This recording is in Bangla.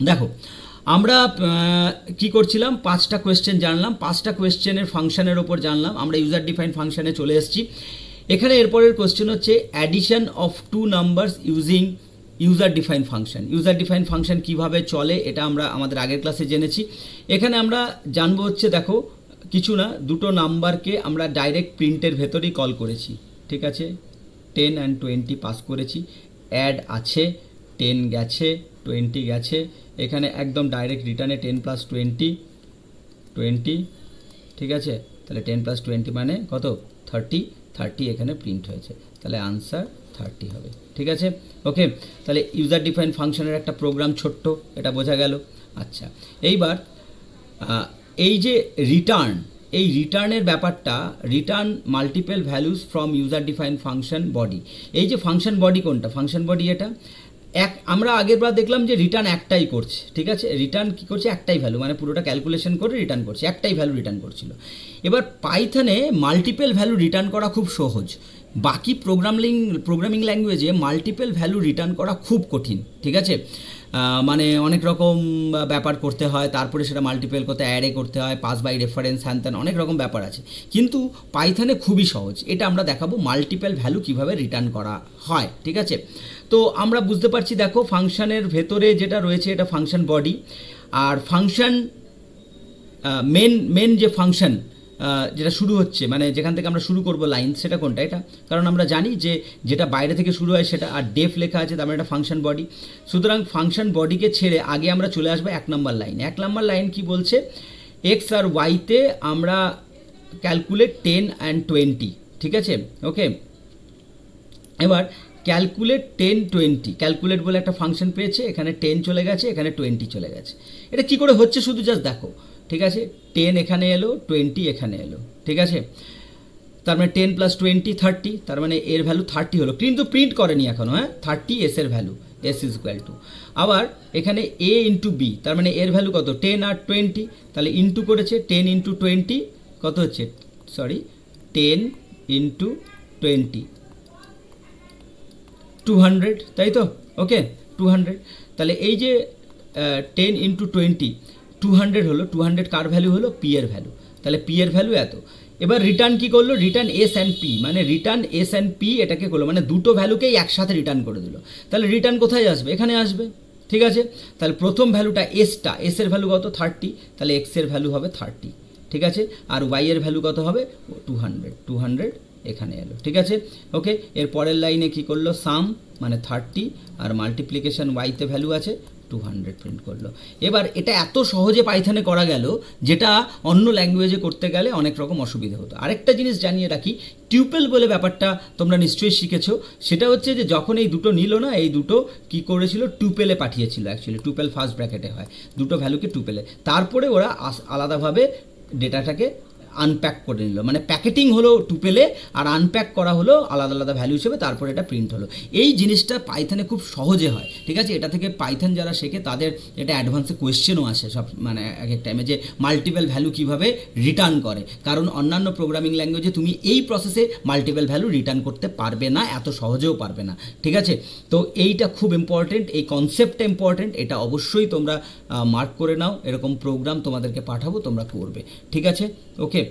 দেখো আমরা কি করছিলাম, 5টা কোয়েশ্চেন জানলাম, 5টা কোয়েশ্চেনের ফাংশনের ওপর জানলাম, আমরা ইউজার ডিফাইন ফাংশনে চলে এসেছি। এখানে এরপরের কোয়েশ্চেন হচ্ছে addition of two numbers using user define function. User define function কীভাবে চলে এটা আমরা আমাদের আগের ক্লাসে জেনেছি। এখানে আমরা জানবো হচ্ছে, দেখো কিছু না, দুটো নাম্বারকে আমরা ডাইরেক্ট প্রিন্টের ভেতরেই কল করেছি, ঠিক আছে, 10 and 20 পাস করেছি, অ্যাড আছে, 10 গেছে, 20 গেছে, এখানে একদম ডাইরেক্ট রিটার্নে 10 + 20 20, ঠিক আছে, তাহলে 10 + 20 মানে কত, 30, 30 এখানে প্রিন্ট হয়েছে, তাহলে আনসার 30 হবে, ঠিক আছে। ওকে, তাহলে ইউজার ডিফাইন ফাংশনের একটা প্রোগ্রাম ছোট্ট, এটা বোঝা গেল। আচ্ছা, এইবার এই যে রিটার্ন, এই রিটার্নের ব্যাপারটা, return multiple values from user define function body. এই যে ফাংশন বডি কোনটা, ফাংশন বডি এটা আমরা আগের বার দেখলাম যে রিটার্ন একটাই করছে, ঠিক আছে, রিটার্ন কী করছে, একটাই ভ্যালু, মানে পুরোটা ক্যালকুলেশন করে রিটার্ন করছে, একটাই ভ্যালু রিটার্ন করছিল। এবার পাইথনে মাল্টিপল ভ্যালু রিটার্ন করা খুব সহজ, বাকি প্রোগ্রামিং ল্যাঙ্গুয়েজে মাল্টিপল ভ্যালু রিটার্ন করা খুব কঠিন, ঠিক আছে, মানে অনেক রকম ব্যাপার করতে হয়, তারপরে সেটা মাল্টিপল করতে অ্যারে করতে হয়, পাস বাই রেফারেন্স, হ্যান ত্যান অনেক রকম ব্যাপার আছে, কিন্তু পাইথনে খুবই সহজ। এটা আমরা দেখাবো মাল্টিপল ভ্যালু কিভাবে রিটার্ন করা হয়, ঠিক আছে। তো আমরা বুঝতে পারছি, দেখো ফাংশনের ভেতরে যেটা রয়েছে এটা ফাংশন বডি, আর ফাংশন মেন যে ফাংশন যেটা শুরু হচ্ছে, মানে যেখান থেকে আমরা শুরু করব লাইন, সেটা কোনটা, এটা, কারণ আমরা জানি যে যেটা বাইরে থেকে শুরু হয় সেটা, আর ডেফ লেখা আছে, তার মানে এটা ফাংশন বডি। সুতরাং ফাংশন বডিকে ছেড়ে আগে আমরা চলে আসবো 1 নম্বর লাইন। 1 নম্বর লাইন কি বলছে, এক্স আর ওয়াইতে আমরা ক্যালকুলেট 10 and 20, ঠিক আছে, ওকে। এবার ক্যালকুলেট 10 20, ক্যালকুলেট বলে একটা ফাংশন পেয়েছে, এখানে 10 চলে গেছে, এখানে 20 চলে গেছে। এটা কি করে হচ্ছে শুধু জাস্ট দেখো, ঠিক আছে, 10 এখানে এলো, 20 এখানে এলো, ঠিক আছে, তার মানে 10 + 20 30, তার মানে এর ভ্যালু 30 হলো, কিন্তু প্রিন্ট করেনি এখনও, হ্যাঁ, 30 এস এর value, S is equal to, আবার এখানে এ ইন্টু বি, তার মানে এর ভ্যালু কত, 10 আর 20, তাহলে ইন্টু করেছে, 10 × 20 কত হচ্ছে, সরি 10 × 20 200, তাই তো, ওকে 200, তাহলে এই যে 10 × 20 200 হলো, 200 কার ভ্যালু হলো, পি এর ভ্যালু, তাহলে পি এর ভ্যালু এত। এবার রিটার্ন কি করলো, রিটার্ন এস অ্যান্ড পি, মানে রিটার্ন এস অ্যান্ড পি এটাকে করলো, মানে দুটো ভ্যালুকেই একসাথে রিটার্ন করে দিল। তাহলে রিটার্ন কোথায় আসবে, এখানে আসবে, ঠিক আছে। তাহলে প্রথম ভ্যালুটা এসটা, এস এর ভ্যালু কত 30, তাহলে এক্স এর ভ্যালু হবে 30, ঠিক আছে, আর ওয়াই এর ভ্যালু কত হবে 200 এখানে এলো, ঠিক আছে, ওকে। এর পরের লাইনে কি করলো, সাম মানে 30 আর মাল্টিপ্লিকেশন ওয়াইতে ভ্যালু আছে 200 প্রিন্ট করলো। এবার এটা এত সহজে পাইথনে করা গেল, যেটা অন্য ল্যাঙ্গুয়েজে করতে গেলে অনেক রকম অসুবিধা হতো। আরেকটা জিনিস জানিয়ে রাখি, টিউপেল বলে ব্যাপারটা তোমরা নিশ্চয়ই শিখেছো, সেটা হচ্ছে যে যখন এই দুটো নিল না, এই দুটো কি করেছিল, টুপেলে পাঠিয়েছিল, অ্যাকচুয়ালি টুপেল ফার্স্ট ব্র্যাকেটে হয়, দুটো ভ্যালুকে টুপেলে, তারপরে ওরা আলাদাভাবে ডেটাটাকে আনপ্যাক করে নিল, মানে প্যাকেটিং হলো টুপেলে আর আনপ্যাক করা হলো আলাদা আলাদা ভ্যালু হিসেবে, তারপরে এটা প্রিন্ট হলো। এই জিনিসটা পাইথনে খুব সহজে হয়, ঠিক আছে। এটা থেকে পাইথন যারা শেখে তাদের এটা অ্যাডভান্সে কোয়েশ্চেনও আসে সব, মানে এক এক টাইমে, যে মাল্টিপল ভ্যালু কীভাবে রিটার্ন করে, কারণ অন্যান্য প্রোগ্রামিং ল্যাঙ্গুয়েজে তুমি এই প্রসেসে মাল্টিপল ভ্যালু রিটার্ন করতে পারবে না, এত সহজেও পারবে না, ঠিক আছে। তো এইটা খুব ইম্পর্টেন্ট, এই কনসেপ্টটা ইম্পর্টেন্ট, এটা অবশ্যই তোমরা মার্ক করে নাও, এরকম প্রোগ্রাম তোমাদেরকে পাঠাবো, তোমরা করবে, ঠিক আছে, ওকে।